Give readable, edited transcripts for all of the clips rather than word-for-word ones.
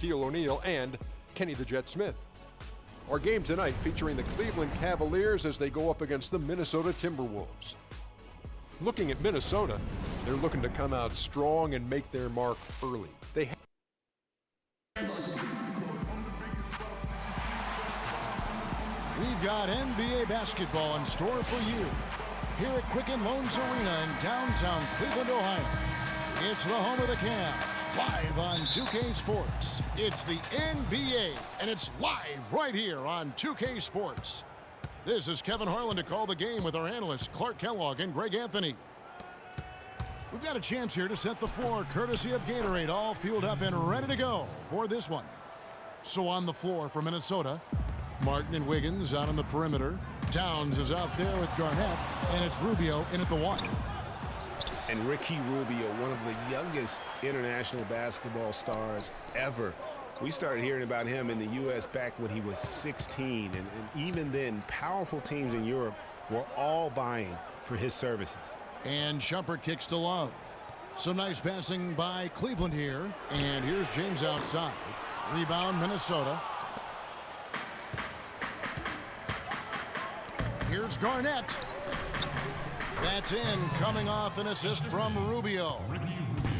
Shaquille O'Neal and Kenny the Jet Smith. Our game tonight featuring the Cleveland Cavaliers as they go up against the Minnesota Timberwolves. Looking at Minnesota, they're looking to come out strong and make their mark early. We've got NBA basketball in store for you here at Quicken Loans Arena in downtown Cleveland, Ohio. It's the home of the Cavs, live on 2K Sports. It's the NBA, and it's live right here on 2K Sports. This is Kevin Harlan to call the game with our analysts Clark Kellogg and Greg Anthony. We've got a chance here to set the floor courtesy of Gatorade, all fueled up and ready to go for this one. So on the floor for Minnesota, Martin and Wiggins out on the perimeter. Towns is out there with Garnett, and it's Rubio in at the one. And Ricky Rubio, one of the youngest international basketball stars ever. We started hearing about him in the U.S. back when he was 16, and even then, powerful teams in Europe were all vying for his services. And Shumpert kicks to Love. Some nice passing by Cleveland here, and here's James outside. Rebound, Minnesota. Here's Garnett. That's in, coming off an assist from Rubio.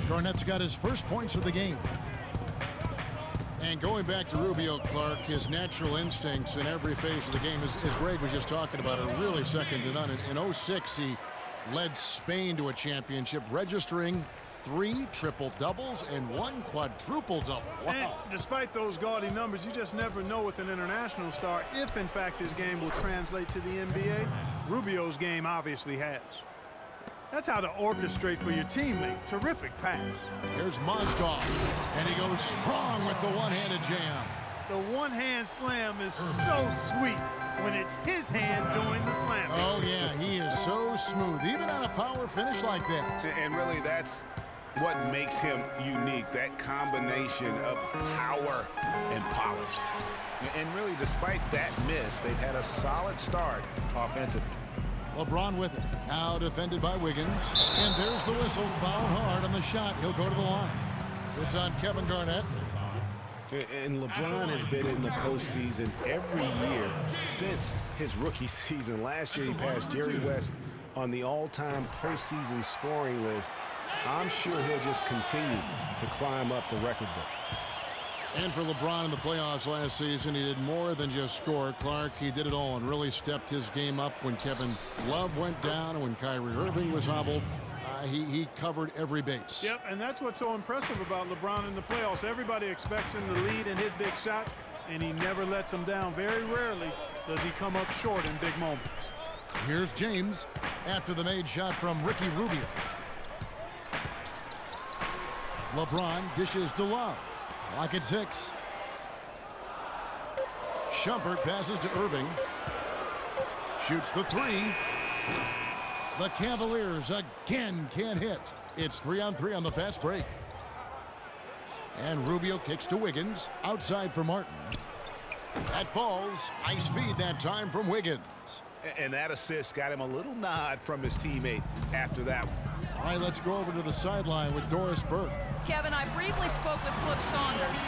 Garnett's got his first points of the game. And going back to Rubio, Clark, his natural instincts in every phase of the game, as Greg was just talking about, are really second to none. In 06, he led Spain to a championship, registering 3 triple-doubles and 1 quadruple-double. Wow. And despite those gaudy numbers, you just never know with an international star if, in fact, his game will translate to the NBA. Rubio's game obviously has. That's how to orchestrate for your teammate. Terrific pass. Here's Mozgov, and he goes strong with the one-handed jam. The one-hand slam is so sweet when it's his hand doing the slam. Oh, yeah, he is so smooth, even on a power finish like that. And really, that's what makes him unique, that combination of power and polish. And really, despite that miss, they've had a solid start offensively. LeBron with it. Now defended by Wiggins. And there's the whistle. Foul hard on the shot. He'll go to the line. It's on Kevin Garnett. And LeBron has been in the postseason every year since his rookie season. Last year, he passed Jerry West on the all-time postseason scoring list. I'm sure he'll just continue to climb up the record book. And for LeBron in the playoffs last season, he did more than just score. Clark, he did it all and really stepped his game up when Kevin Love went down and when Kyrie Irving was hobbled. He covered every base. Yep, and that's what's so impressive about LeBron in the playoffs. Everybody expects him to lead and hit big shots, and he never lets them down. Very rarely does he come up short in big moments. Here's James after the made shot from Ricky Rubio. LeBron dishes to Love. Lock at 6. Shumpert passes to Irving. Shoots the 3. The Cavaliers again can't hit. It's 3-on-3 on the fast break. And Rubio kicks to Wiggins. Outside for Martin. That falls. Nice feed that time from Wiggins. And that assist got him a little nod from his teammate after that one. All right, let's go over to the sideline with Doris Burke. Kevin, I briefly spoke with Flip Saunders.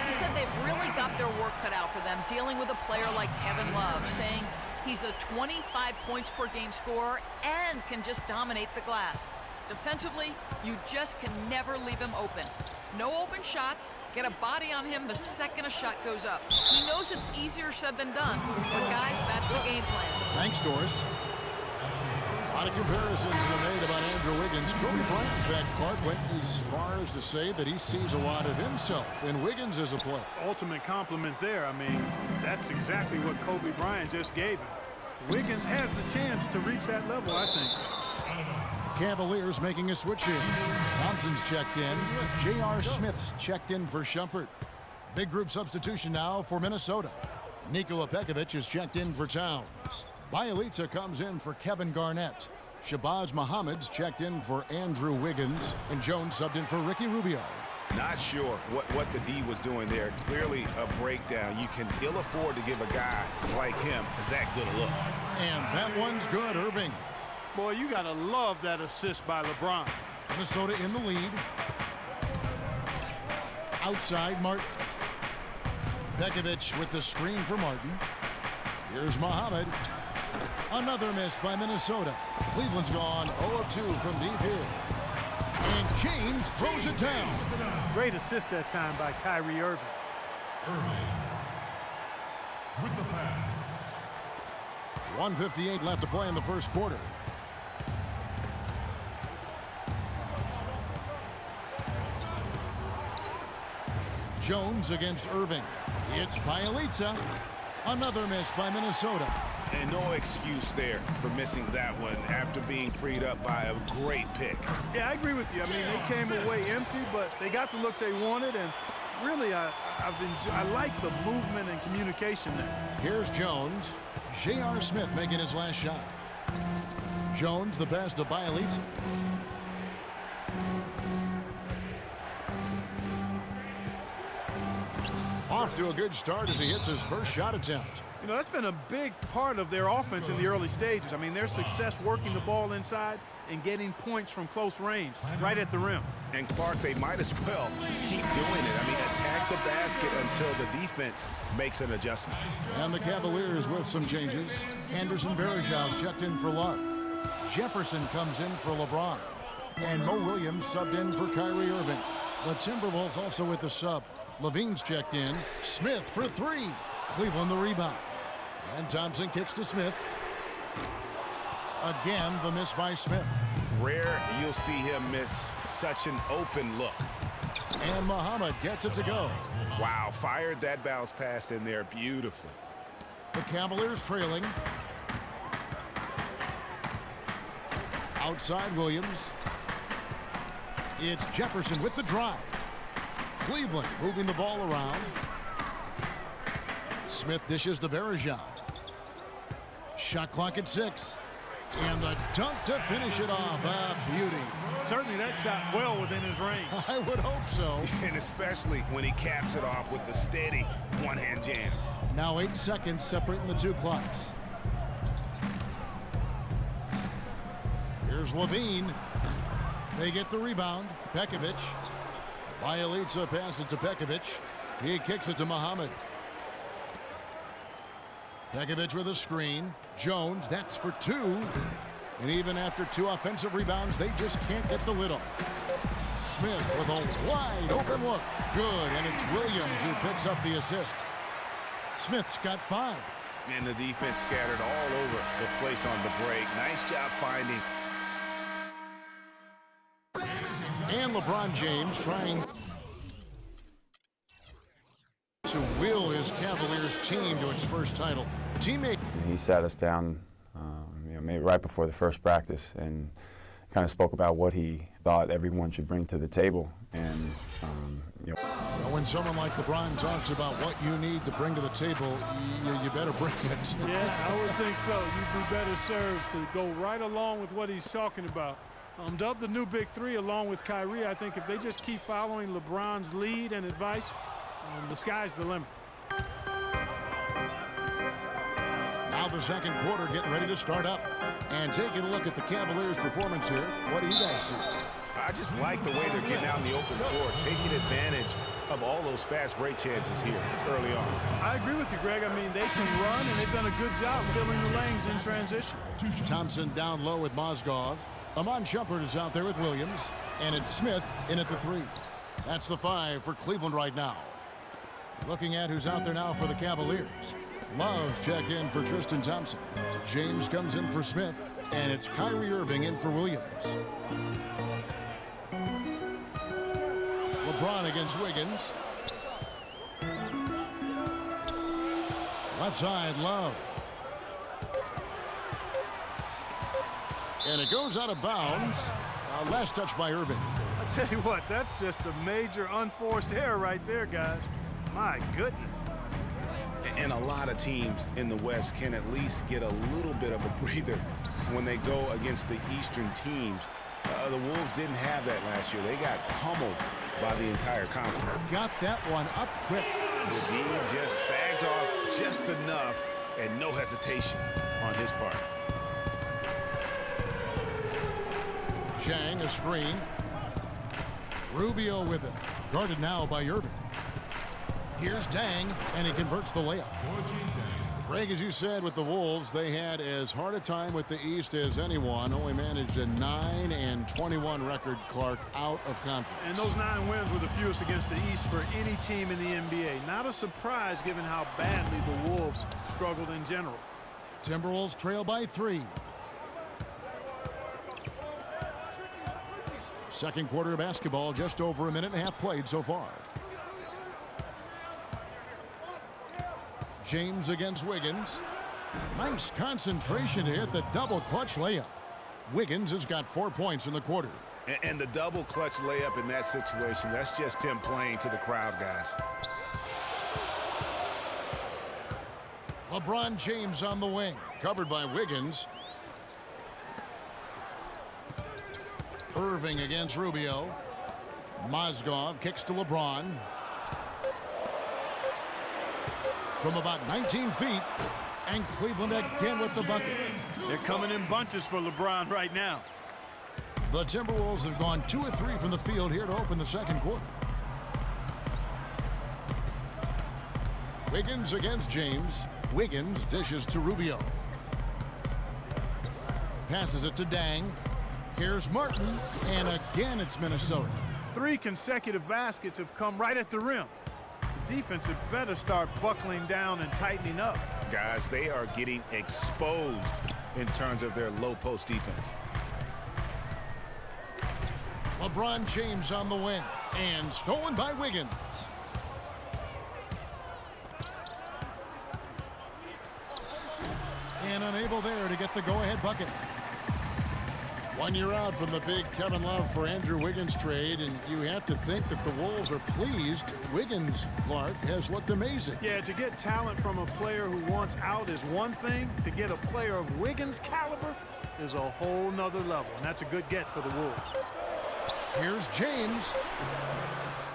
He said they've really got their work cut out for them dealing with a player like Kevin Love, saying he's a 25 points per game scorer and can just dominate the glass. Defensively, you just can never leave him open. No open shots. Get a body on him the second a shot goes up. He knows it's easier said than done, but guys, that's the game plan. Thanks, Doris. A lot of comparisons were made about Andrew Wiggins. Kobe Bryant, in fact, Clark went as far as to say that he sees a lot of himself in Wiggins as a player. Ultimate compliment there. I mean, that's exactly what Kobe Bryant just gave him. Wiggins has the chance to reach that level, I think. Cavaliers making a switch here. Thompson's checked in. J.R. Smith's checked in for Shumpert. Big group substitution now for Minnesota. Nikola Pekovic is checked in for Towns. Bielitsa comes in for Kevin Garnett. Shabazz Muhammad's checked in for Andrew Wiggins. And Jones subbed in for Ricky Rubio. Not sure what the D was doing there. Clearly a breakdown. You can ill afford to give a guy like him that good a look. And that one's good, Irving. Boy, you got to love that assist by LeBron. Minnesota in the lead. Outside, Martin. Pekovic with the screen for Martin. Here's Muhammad. Another miss by Minnesota. Cleveland's gone 0 of 2 from deep here. And James throws it down. Great assist that time by Kyrie Irving. With the pass. 1:58 left to play in the first quarter. Jones against Irving. It's Bjelica. Another miss by Minnesota. And no excuse there for missing that one after being freed up by a great pick. Yeah, I agree with you. I mean, they came away empty, but they got the look they wanted, and really, I like the movement and communication there. Here's Jones. J.R. Smith making his last shot. Jones, the pass to Bjelica. Off to a good start as he hits his first shot attempt. You know, that's been a big part of their offense in the early stages. I mean, their success working the ball inside and getting points from close range, right at the rim. And Clark, they might as well keep doing it. I mean, attack the basket until the defense makes an adjustment. And the Cavaliers with some changes. Anderson Varejao checked in for Love. Jefferson comes in for LeBron. And Mo Williams subbed in for Kyrie Irving. The Timberwolves also with the sub. Levine's checked in. Smith for three. Cleveland the rebound. And Thompson kicks to Smith. Again, the miss by Smith. Rare you'll see him miss such an open look. And Muhammad gets it to go. Wow, fired that bounce pass in there beautifully. The Cavaliers trailing. Outside Williams. It's Jefferson with the drive. Cleveland moving the ball around. Smith dishes to Varejao. Shot clock at 6. And the dunk to finish it off. A beauty. Certainly that shot well within his range. I would hope so. And especially when he caps it off with the steady one-hand jam. Now 8 seconds separating the two clocks. Here's Levine. They get the rebound. Pekovic. Bjelica passes to Pekovic. He kicks it to Muhammad. Pekovic with a screen. Jones, that's for 2. And even after 2 offensive rebounds, they just can't get the lid off. Smith with a wide open look. Good, and it's Williams who picks up the assist. Smith's got 5. And the defense scattered all over the place on the break. Nice job finding. And LeBron James trying to will his Cavaliers team to its first title. Teammate. He sat us down, maybe right before the first practice, and kind of spoke about what he thought everyone should bring to the table. And when someone like LeBron talks about what you need to bring to the table, you better bring it. Yeah, I would think so. You'd be better served to go right along with what he's talking about. Dubbed the new Big Three along with Kyrie. I think if they just keep following LeBron's lead and advice, the sky's the limit. Now the second quarter getting ready to start up. And taking a look at the Cavaliers' performance here, what do you guys see? I just like the way they're getting out in the open court, taking advantage of all those fast break chances here early on. I agree with you, Greg. I mean, they can run, and they've done a good job filling the lanes in transition. Thompson down low with Mozgov. Amon Shumpert is out there with Williams. And it's Smith in at the 3. That's the 5 for Cleveland right now. Looking at who's out there now for the Cavaliers. Love's check in for Tristan Thompson. James comes in for Smith. And it's Kyrie Irving in for Williams. LeBron against Wiggins. Left side, Love. And it goes out of bounds. Last touch by Irving. I tell you what, that's just a major unforced error right there, guys. My goodness. And a lot of teams in the West can at least get a little bit of a breather when they go against the Eastern teams. The Wolves didn't have that last year. They got pummeled by the entire conference. Got that one up quick. The D just sagged off just enough and no hesitation on his part. Chang, a screen. Rubio with it. Guarded now by Irving. Here's Dang, and he converts the layup. Greg, as you said, with the Wolves, they had as hard a time with the East as anyone. Only managed a 9-21 record, Clark, out of conference. And those 9 wins were the fewest against the East for any team in the NBA. Not a surprise given how badly the Wolves struggled in general. Timberwolves trail by 3. Second quarter of basketball, just over a minute and a half played so far. James against Wiggins. Nice concentration to hit the double clutch layup. Wiggins has got 4 points in the quarter. And the double clutch layup in that situation, that's just him playing to the crowd, guys. LeBron James on the wing, covered by Wiggins. Irving against Rubio. Mozgov kicks to LeBron. From about 19 feet, and Cleveland again with the bucket. They're coming in bunches for LeBron right now. The Timberwolves have gone 2 of 3 from the field here to open the second quarter. Wiggins against James. Wiggins dishes to Rubio. Passes it to Dang. Here's Martin, and again it's Minnesota. 3 consecutive baskets have come right at the rim. Defense had better start buckling down and tightening up. Guys, they are getting exposed in terms of their low post defense. LeBron James on the wing, and stolen by Wiggins. And unable there to get the go-ahead bucket. 1 year out from the big Kevin Love for Andrew Wiggins trade, and you have to think that the Wolves are pleased. Wiggins, Clark, has looked amazing. Yeah, to get talent from a player who wants out is one thing. To get a player of Wiggins' caliber is a whole nother level, and that's a good get for the Wolves. Here's James.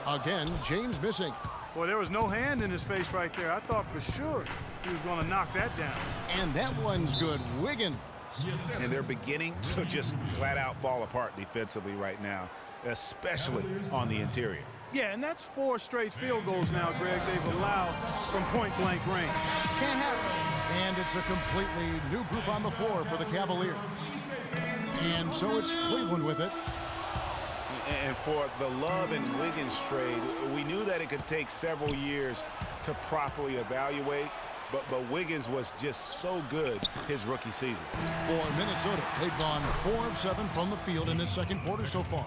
Again, James missing. Boy, there was no hand in his face right there. I thought for sure he was going to knock that down. And that one's good. Wiggins. And they're beginning to just flat out fall apart defensively right now, especially on the interior. Yeah, and that's 4 straight field goals now, Greg, they've allowed from point-blank range. Can't have it. And it's a completely new group on the floor for the Cavaliers. And so it's Cleveland with it. And for the Love and Wiggins trade, we knew that it could take several years to properly evaluate. But Wiggins was just so good his rookie season. For Minnesota, they've gone 4 of 7 from the field in this second quarter so far.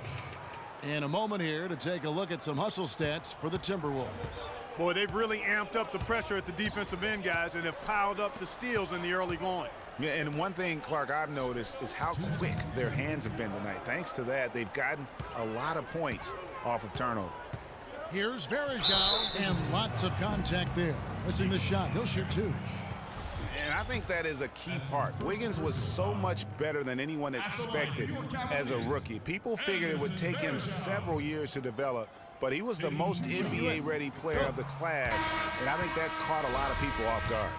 In a moment here to take a look at some hustle stats for the Timberwolves. Boy, they've really amped up the pressure at the defensive end, guys, and have piled up the steals in the early going. Yeah, and one thing, Clark, I've noticed is how quick their hands have been tonight. Thanks to that, they've gotten a lot of points off of turnover. Here's Varejao, and lots of contact there. Missing the shot. He'll shoot 2. And I think that is a key part. Wiggins was so much better than anyone expected as a rookie. People figured it would take him several years to develop, but he was the most NBA-ready player of the class, and I think that caught a lot of people off guard.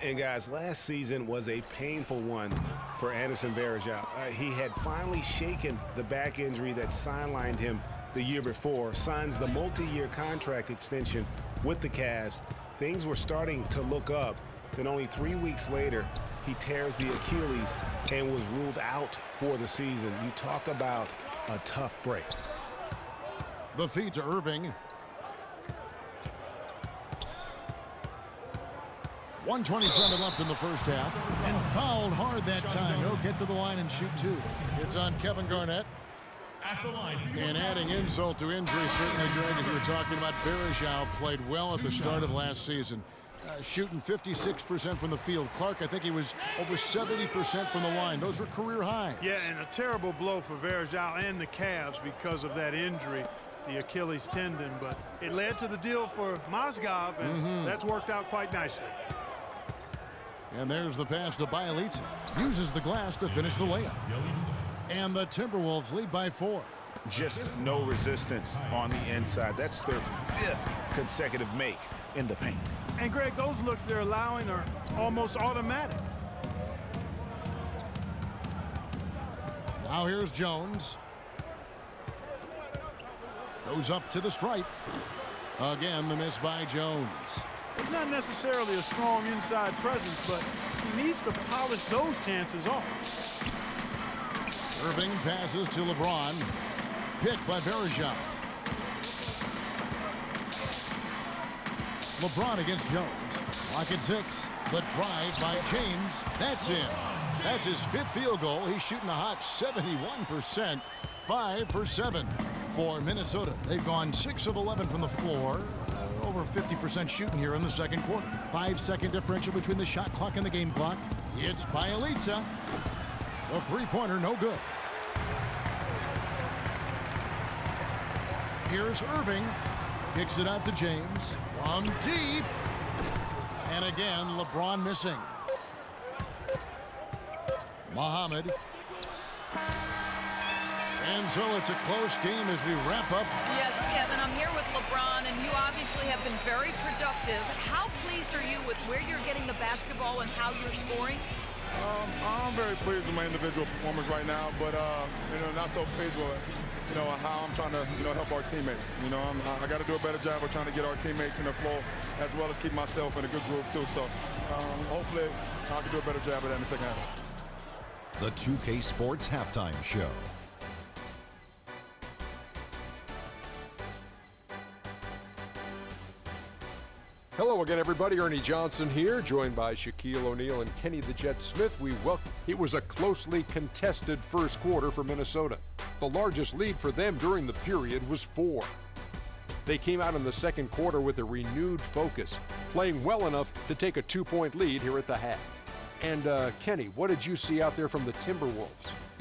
And guys, last season was a painful one for Anderson Varejao. He had finally shaken the back injury that sidelined him the year before, signs the multi-year contract extension with the Cavs. Things were starting to look up. Then only 3 weeks later, he tears the Achilles and was ruled out for the season. You talk about a tough break. The feed to Irving. 1:27 left in the first half, and fouled hard that time. He'll get to the line and shoot 2. It's on Kevin Garnett. And adding insult to injury, certainly, Greg, as we were talking about, Varejao played well at the start of last season. Shooting 56% from the field. Clark, I think he was over 70% from the line. Those were career highs. Yeah, and a terrible blow for Varejao and the Cavs because of that injury, the Achilles tendon. But it led to the deal for Mozgov, and that's worked out quite nicely. And there's the pass to Bjelica. Uses the glass to finish the layup. And the Timberwolves lead by 4. Just no resistance on the inside. That's their 5th consecutive make in the paint. And, Greg, those looks they're allowing are almost automatic. Now here's Jones. Goes up to the stripe. Again, the miss by Jones. He's not necessarily a strong inside presence, but he needs to polish those chances off. Irving passes to LeBron. Picked by Bergeron. LeBron against Jones. Clock at 6. The drive by James. That's in. That's his 5th field goal. He's shooting a hot 71%. 5 for 7 for Minnesota. They've gone 6 of 11 from the floor. Over 50% shooting here in the second quarter. 5-second differential between the shot clock and the game clock. It's Bjelica. The three-pointer, no good. Here's Irving. Kicks it out to James. From deep. And again, LeBron missing. Muhammad. And so it's a close game as we wrap up. Yes, Kevin, I'm here with LeBron, and you obviously have been very productive. How pleased are you with where you're getting the basketball and how you're scoring? I'm very pleased with my individual performance right now, but not so pleased with how I'm trying to help our teammates. I got to do a better job of trying to get our teammates in the flow, as well as keep myself in a good group too. So hopefully I can do a better job of that in the second half. The 2K Sports Halftime Show. Hello again, everybody. Ernie Johnson here, joined by Shaquille O'Neal and Kenny the Jet Smith. It was a closely contested first quarter for Minnesota. The largest lead for them during the period was 4. They came out in the second quarter with a renewed focus, playing well enough to take a 2-point lead here at the half. And Kenny, what did you see out there from the Timberwolves?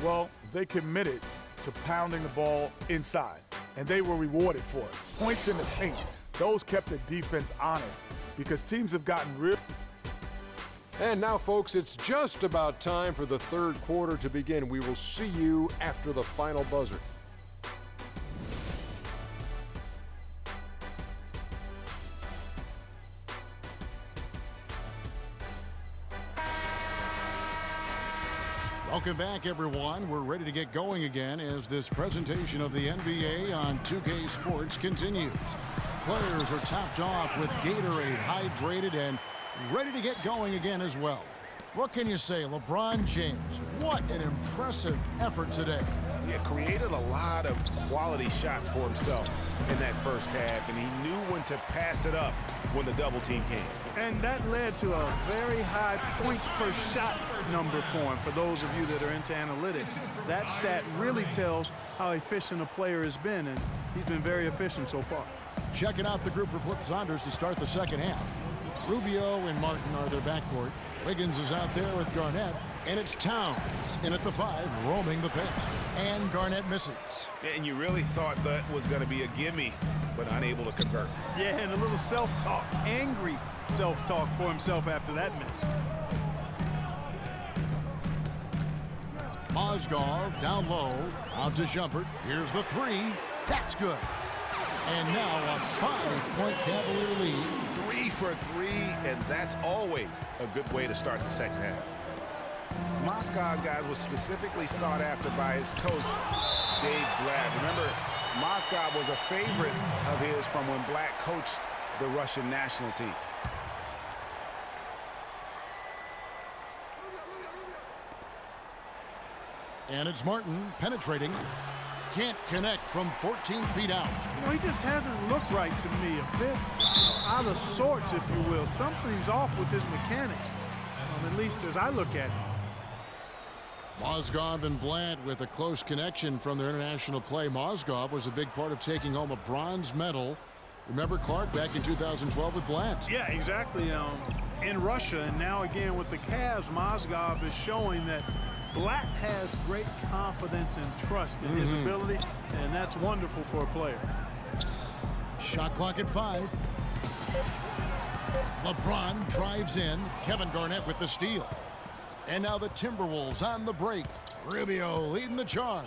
Well, they committed to pounding the ball inside, and they were rewarded for it. Points in the paint. Those kept the defense honest because teams have gotten real. And now, folks, it's just about time for the third quarter to begin. We will see you after the final buzzer. Welcome back, everyone. We're ready to get going again as this presentation of the NBA on 2K Sports continues. Players are topped off with Gatorade, hydrated, and ready to get going again as well. What can you say, LeBron James? What an impressive effort today. He created a lot of quality shots for himself in that first half, and he knew when to pass it up when the double team came. And that led to a very high points per shot number for him. For those of you that are into analytics, that stat really tells how efficient a player has been, and he's been very efficient so far. Checking out the group for Flip Saunders to start the second half. Rubio and Martin are their backcourt. Wiggins is out there with Garnett, and it's Towns in at the 5, roaming the paint. And Garnett misses. And you really thought that was going to be a gimme, but unable to convert. Yeah, and a little self-talk, angry self-talk for himself after that miss. Mozgov down low, out to Shumpert. Here's the 3. That's good. And now a 5-point Cavalier lead. 3 for 3, and that's always a good way to start the second half. Mozgov, guys, was specifically sought after by his coach, Dave Blatt. Remember, Mozgov was a favorite of his from when Blatt coached the Russian national team. And it's Martin penetrating. Can't connect from 14 feet out. He just hasn't looked right to me. A bit out of sorts, if you will. Something's off with his mechanics, at least as I look at it. Mozgov and Blatt with a close connection from their international play. Mozgov was a big part of taking home a bronze medal. Remember Clark back in 2012 with Blatt? Yeah, exactly. In Russia, and now again with the Cavs, Mozgov is showing that Blatt has great confidence and trust in his ability, and that's wonderful for a player. Shot clock at 5. LeBron drives in. Kevin Garnett with the steal. And now the Timberwolves on the break. Rubio leading the charge.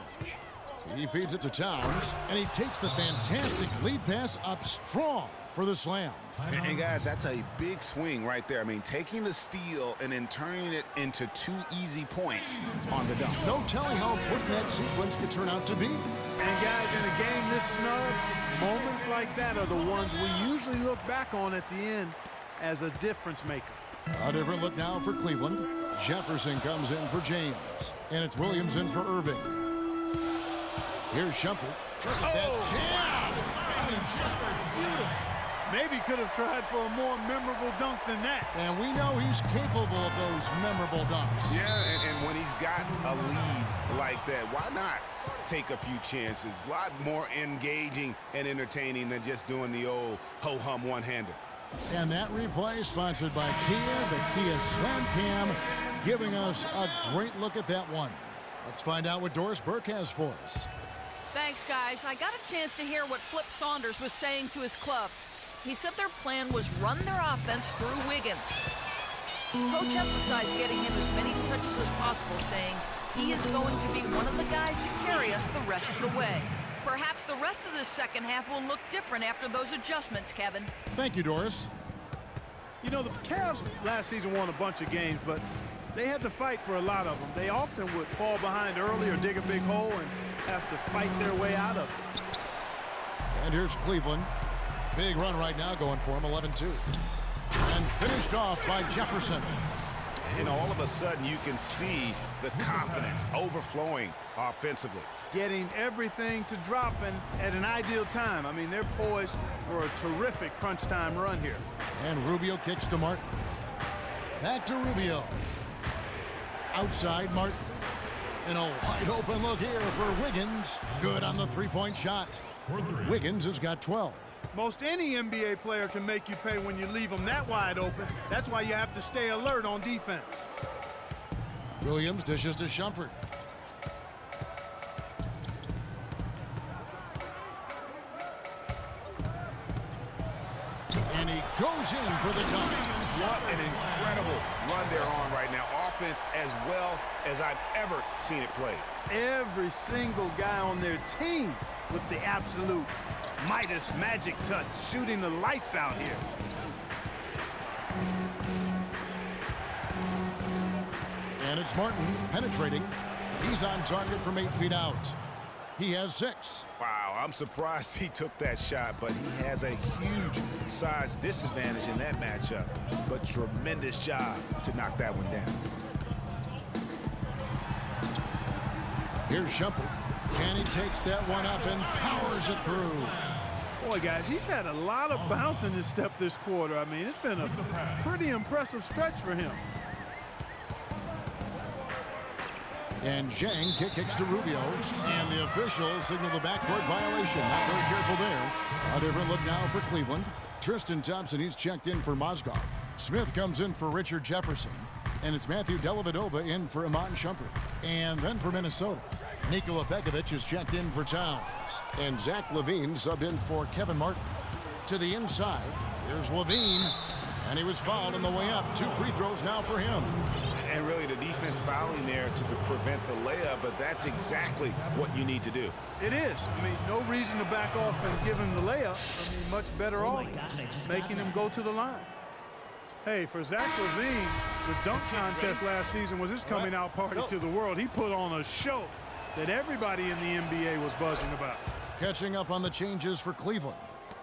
He feeds it to Towns, and he takes the fantastic lead pass up strong for the slam. And guys, that's a big swing right there. I mean, taking the steal and then turning it into 2 easy points on the dunk. No telling how important that sequence could turn out to be. And guys, in a game this snug, Moments like that are the ones we usually look back on at the end as a difference maker. A different look now for Cleveland. Jefferson comes in for James, and it's Williams in for Irving. Here's Shumpert. Look at that jam! I mean, Shumpert's beautiful. Maybe could have tried for a more memorable dunk than that. And we know he's capable of those memorable dunks. Yeah, and when he's got a lead like that, why not take a few chances? A lot more engaging and entertaining than just doing the old ho-hum one-hander. And that replay sponsored by Kia, the Kia Slam Cam, giving us a great look at that one. Let's find out what Doris Burke has for us. Thanks, guys. I got a chance to hear what Flip Saunders was saying to his club. He said their plan was run their offense through Wiggins. Coach emphasized getting him as many touches as possible, saying he is going to be one of the guys to carry us the rest of the way. Perhaps the rest of the second half will look different after those adjustments, Kevin. Thank you, Doris. You know, the Cavs last season won a bunch of games, but they had to fight for a lot of them. They often would fall behind early or dig a big hole and have to fight their way out of it. And here's Cleveland. Big run right now going for him, 11-2. And finished off by Jefferson. And all of a sudden, you can see the confidence overflowing offensively. Getting everything to drop at an ideal time. I mean, they're poised for a terrific crunch time run here. And Rubio kicks to Martin. Back to Rubio. Outside Martin. And a wide open look here for Wiggins. Good on the three-point shot. Wiggins has got 12. Most any NBA player can make you pay when you leave them that wide open. That's why you have to stay alert on defense. Williams dishes to Shumpert. And he goes in for the dunk. What an incredible run they're on right now. Offense as well as I've ever seen it played. Every single guy on their team with the absolute Midas magic touch, shooting the lights out here. And it's Martin penetrating. He's on target from 8 feet out. He has 6. Wow, I'm surprised he took that shot, but he has a huge size disadvantage in that matchup. But tremendous job to knock that one down. Here's Shumpert. And he takes that one up and powers it through. Boy, guys, he's had a lot of bounce in his step this quarter. I mean, it's been a pretty impressive stretch for him. And Zhang kicks to Rubio. And the officials signal the backcourt violation. Not very careful there. A different look now for Cleveland. Tristan Thompson, he's checked in for Mozgov. Smith comes in for Richard Jefferson. And it's Matthew Dellavedova in for Iman Shumpert. And then for Minnesota, Nikola Pekovic is checked in for Towns. And Zach LaVine subbed in for Kevin Martin. To the inside, here's LaVine. And he was fouled on the way up. 2 free throws now for him. And really the defense fouling there to prevent the layup, but that's exactly what you need to do. It is. I mean, no reason to back off and give him the layup. I mean, much better off making him go to the line. Hey, for Zach LaVine, the dunk contest last season was his coming out party to the world. He put on a show that everybody in the NBA was buzzing about. Catching up on the changes for Cleveland.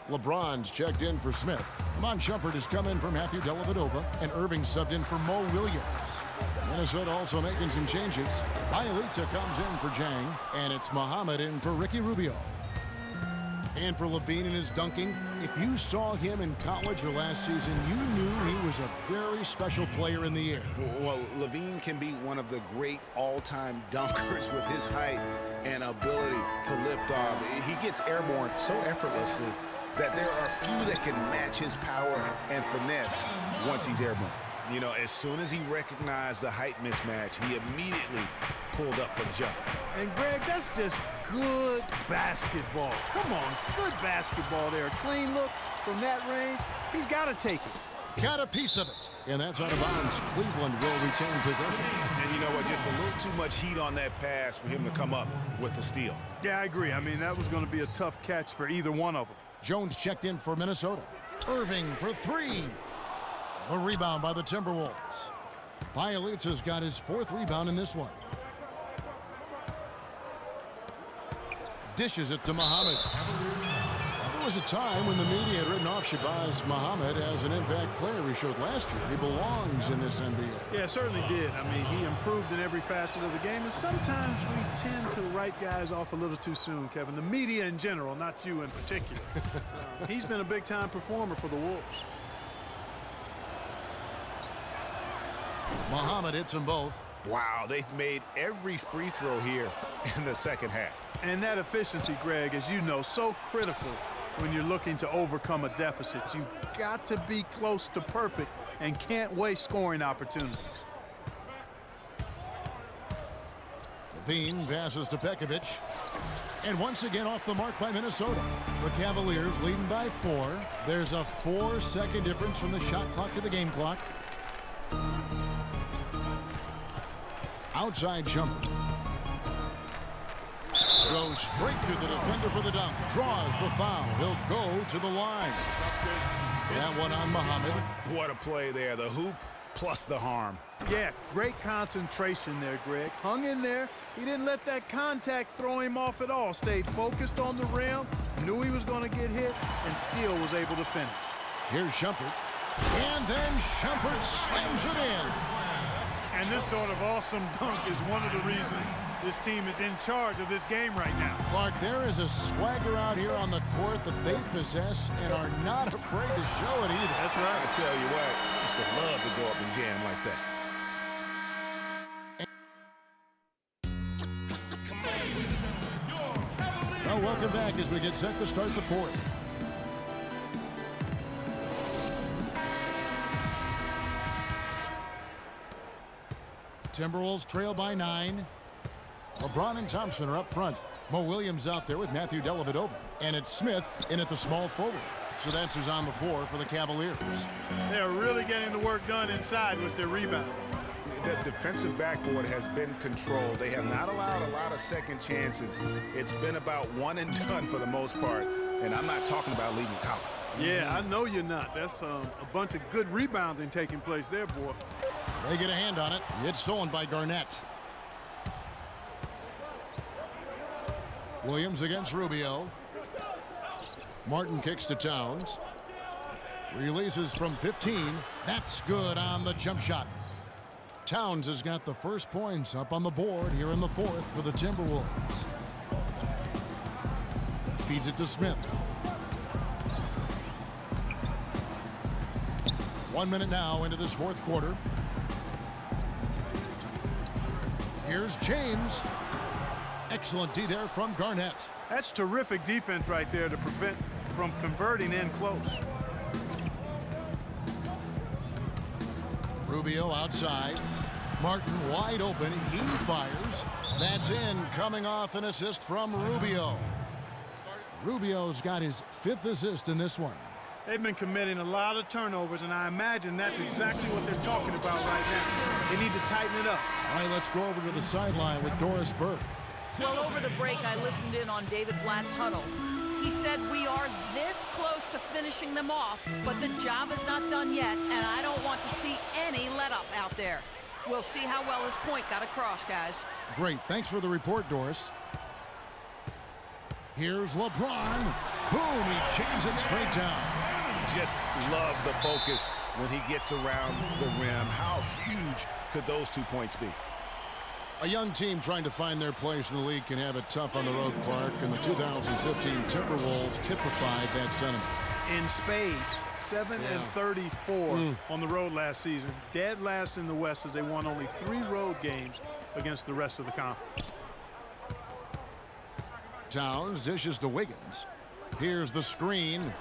LeBron's checked in for Smith. Iman Shumpert has come in for Matthew Dellavedova, and Irving subbed in for Mo Williams. Minnesota also making some changes. Bielitsa comes in for Zhang, and it's Muhammad in for Ricky Rubio. And for LaVine in his dunking, if you saw him in college or last season, you knew he was a very special player in the air. Well, LaVine can be one of the great all-time dunkers with his height and ability to lift off. He gets airborne so effortlessly that there are few that can match his power and finesse once he's airborne. You know, as soon as he recognized the height mismatch, he immediately pulled up for the jump. And Greg, that's just good basketball. Come on, good basketball there. A clean look from that range. He's got to take it. Got a piece of it. And that's out of bounds. Cleveland will retain possession. And you know what? Just a little too much heat on that pass for him to come up with the steal. Yeah, I agree. I mean, that was going to be a tough catch for either one of them. Jones checked in for Minnesota. Irving for 3. A rebound by the Timberwolves. Bielitsa's got his 4th rebound in this one. Dishes it to Muhammad. was a time when the media had written off Shabazz Muhammad as an impact player we showed last year. He belongs in this NBA. Yeah, certainly did. I mean, he improved in every facet of the game, and sometimes we tend to write guys off a little too soon, Kevin. The media in general, not you in particular. He's been a big-time performer for the Wolves. Muhammad hits them both. Wow, they've made every free throw here in the second half. And that efficiency, Greg, as you know, so critical when you're looking to overcome a deficit. You've got to be close to perfect and can't waste scoring opportunities. Levine passes to Pekovic. And once again off the mark by Minnesota. The Cavaliers leading by 4. There's a 4-second difference from the shot clock to the game clock. Outside jumper. Goes straight through the defender for the dunk. Draws the foul. He'll go to the line. That one on Muhammad. What a play there. The hoop plus the harm. Yeah, great concentration there, Greg. Hung in there. He didn't let that contact throw him off at all. Stayed focused on the rim. Knew he was going to get hit and still was able to finish. Here's Shumpert. And then Shumpert slams it in. And this sort of awesome dunk is one of the reasons this team is in charge of this game right now. Clark, there is a swagger out here on the court that they possess and are not afraid to show it either. That's right. I tell you what, just would love to go up and jam like that. Well, welcome back as we get set to start the fourth. Timberwolves trail by 9. LeBron and Thompson are up front. Mo Williams out there with Matthew Dellavedova. And it's Smith in at the small forward. So that's who's on the floor for the Cavaliers. They are really getting the work done inside with their rebound. The defensive backboard has been controlled. They have not allowed a lot of second chances. It's been about one and done for the most part. And I'm not talking about leaving college. Yeah, I know you're not. That's a bunch of good rebounding taking place there, boy. They get a hand on it. It's stolen by Garnett. Williams against Rubio. Martin kicks to Towns. Releases from 15. That's good on the jump shot. Towns has got the first points up on the board here in the fourth for the Timberwolves. Feeds it to Smith. 1 minute now into this fourth quarter. Here's James. Excellent D there from Garnett. That's terrific defense right there to prevent from converting in close. Rubio outside. Martin wide open. He fires. That's in. Coming off an assist from Rubio. Rubio's got his 5th assist in this one. They've been committing a lot of turnovers, and I imagine that's exactly what they're talking about right now. They need to tighten it up. All right, let's go over to the sideline with Doris Burke. Well, over the break, I listened in on David Blatt's huddle. He said we are this close to finishing them off, but the job is not done yet, and I don't want to see any let-up out there. We'll see how well his point got across, guys. Great. Thanks for the report, Doris. Here's LeBron. Boom, he jams it straight down. Just love the focus when he gets around the rim. How huge could those 2 points be? A young team trying to find their place in the league can have it tough on the road, Clark, and the 2015 Timberwolves typified that sentiment. In spades, 7-34 on the road last season. Dead last in the West as they won only 3 road games against the rest of the conference. Towns dishes to Wiggins. Here's the screen.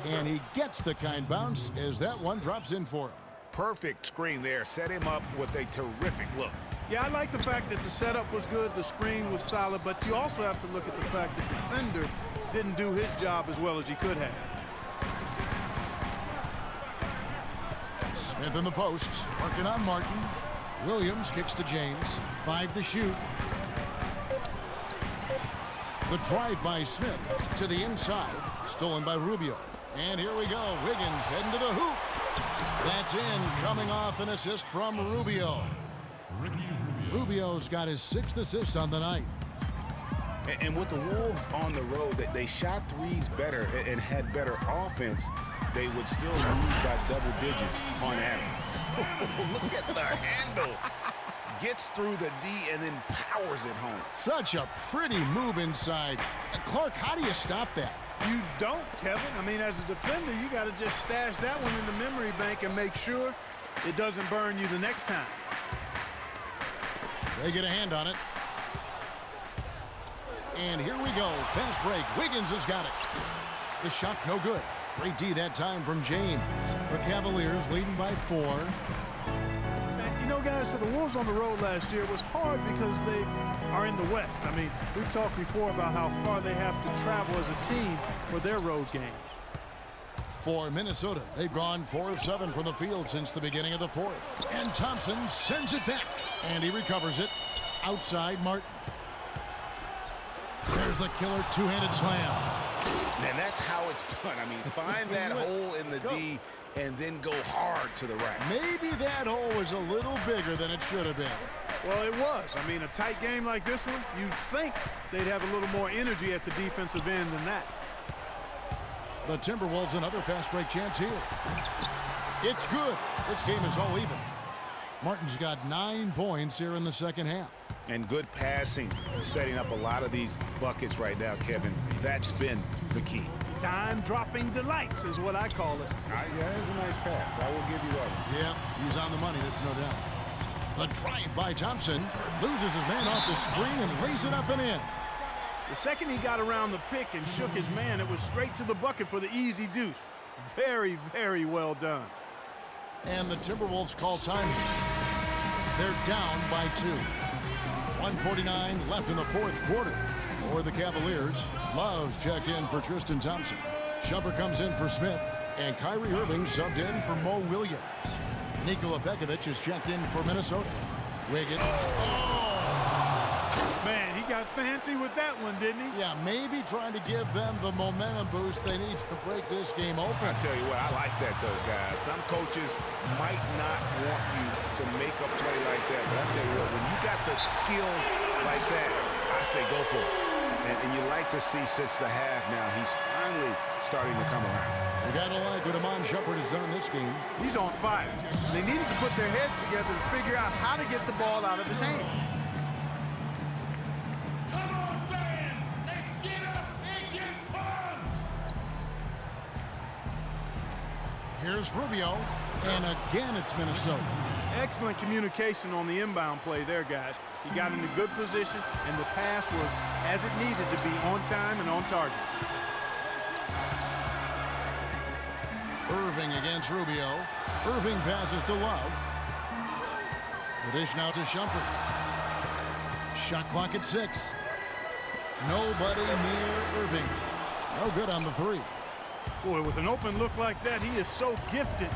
And he gets the kind bounce as that one drops in for him. Perfect screen there. Set him up with a terrific look. Yeah, I like the fact that the setup was good, the screen was solid, but you also have to look at the fact that the defender didn't do his job as well as he could have. Smith in the posts, working on Martin. Williams kicks to James. 5 to shoot. The drive by Smith to the inside, stolen by Rubio. And here we go. Wiggins heading to the hoop. That's in, coming off an assist from Rubio. Rubio's got his 6th assist on the night. And with the Wolves on the road, they shot threes better and had better offense, they would still lose by double digits on average. Look at the handles. Gets through the D and then powers it home. Such a pretty move inside. Clark, how do you stop that? You don't, Kevin. I mean, as a defender, you got to just stash that one in the memory bank and make sure it doesn't burn you the next time. They get a hand on it. And here we go. Fast break. Wiggins has got it. The shot no good. Great D that time from James. The Cavaliers leading by 4. And, you know, guys, for the Wolves on the road last year, it was hard because they are in the West. I mean, we've talked before about how far they have to travel as a team for their road games. For Minnesota, they've gone 4 of 7 from the field since the beginning of the 4th. And Thompson sends it back. And he recovers it. Outside Martin. There's the killer two-handed slam. And that's how it's done. I mean, find that hole in the D and then go hard to the rack. Maybe that hole was a little bigger than it should have been. Well, it was. I mean, a tight game like this one, you'd think they'd have a little more energy at the defensive end than that. The Timberwolves another fast break chance here. It's good. This game is all even. Martin's got 9 points here in the second half. And good passing, setting up a lot of these buckets right now, Kevin. That's been the key. Dime-dropping delights is what I call it. Yeah, that's a nice pass. I will give you that one. Yeah, he's on the money, that's no doubt. The drive by Thompson. Loses his man off the screen and lays it up and in. The second he got around the pick and shook his man, it was straight to the bucket for the easy deuce. Very, very well done. And the Timberwolves call time. They're down by 2. 1:49 left in the 4th quarter. For the Cavaliers, Love's checked in for Tristan Thompson. Shumpert comes in for Smith. And Kyrie Irving subbed in for Mo Williams. Nikola Pekovic is checked in for Minnesota. Wiggins. Man, he got fancy with that one, didn't he? Yeah, maybe trying to give them the momentum boost they need to break this game open. I tell you what, I like that though, guys. Some coaches might not want you to make a play like that, but I tell you what, when you got the skills like that, I say go for it. And you like to see since the half now, he's finally starting to come around. You gotta like what Iman Shumpert has done this game. He's on fire. They needed to put their heads together to figure out how to get the ball out of his hand. Here's Rubio, and again it's Minnesota. Excellent communication on the inbound play there, guys. He got into good position, and the pass was as it needed to be, on time and on target. Irving against Rubio. Irving passes to Love. The dish now to Shumpert. Shot clock at 6. Nobody near Irving. No good on the 3. Boy, with an open look like that, he is so gifted.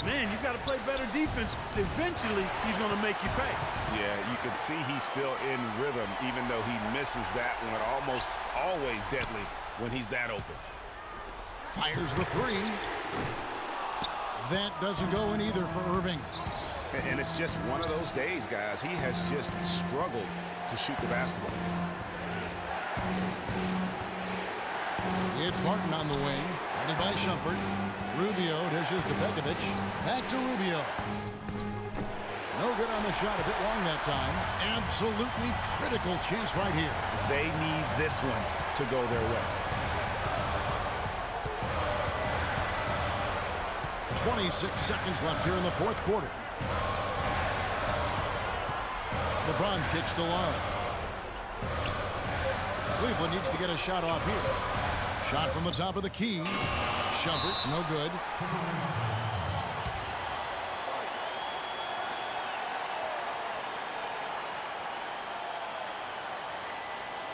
Man, you've got to play better defense. Eventually, he's going to make you pay. Yeah, you can see he's still in rhythm, even though he misses that one. Almost always deadly when he's that open. Fires the 3. That doesn't go in either for Irving. And it's just one of those days, guys. He has just struggled to shoot the basketball. It's Martin on the wing. Guarded by Shumpert. Rubio dishes to Pekovic. Back to Rubio. No good on the shot. A bit long that time. Absolutely critical chance right here. They need this one to go their way. 26 seconds left here in the 4th quarter. LeBron kicks to Love. Cleveland needs to get a shot off here. Shot from the top of the key. Shumpert, no good.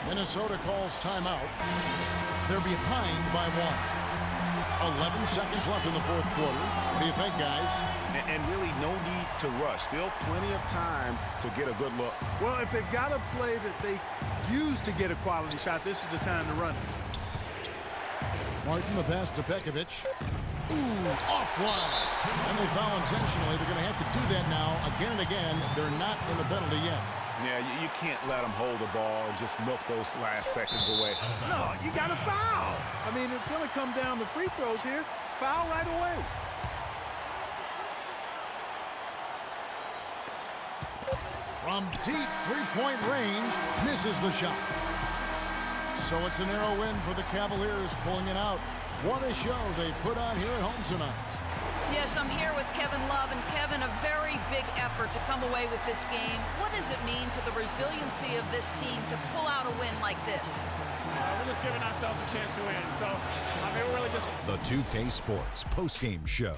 Minnesota calls timeout. They're behind by 1. 11 seconds left in the 4th quarter. What do you think, guys? And really no need to rush. Still plenty of time to get a good look. Well, if they've got a play that they use to get a quality shot, this is the time to run it. Martin, the pass to Pekovic. Ooh, offline. And they foul intentionally. They're going to have to do that now again and again. They're not in the penalty yet. Yeah, you can't let them hold the ball and just milk those last seconds away. No, you got to foul. I mean, it's going to come down to free throws here. Foul right away. From deep three-point range, misses the shot. So it's a narrow win for the Cavaliers, pulling it out. What a show they put on here at home tonight. Yes, I'm here with Kevin Love, and Kevin, a very big effort to come away with this game. What does it mean to the resiliency of this team to pull out a win like this? We're just giving ourselves a chance to win. So, I mean, we're really just... The 2K Sports postgame show.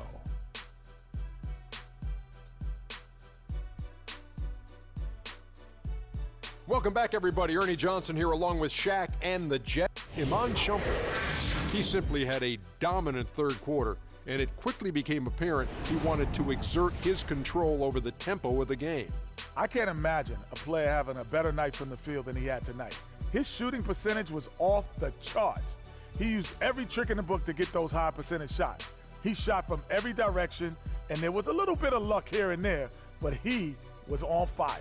Welcome back, everybody. Ernie Johnson here along with Shaq and the Jet. Iman Shumpert. He simply had a dominant third quarter, and it quickly became apparent he wanted to exert his control over the tempo of the game. I can't imagine a player having a better night from the field than he had tonight. His shooting percentage was off the charts. He used every trick in the book to get those high percentage shots. He shot from every direction, and there was a little bit of luck here and there, but he was on fire.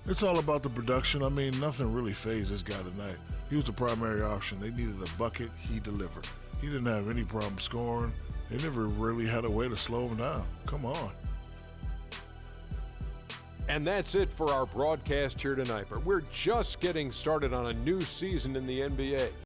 It's all about the production. I mean, nothing really fazed this guy tonight. He was the primary option. They needed a bucket. He delivered. He didn't have any problem scoring. They never really had a way to slow him down. Come on. And that's it for our broadcast here tonight. But we're just getting started on a new season in the NBA.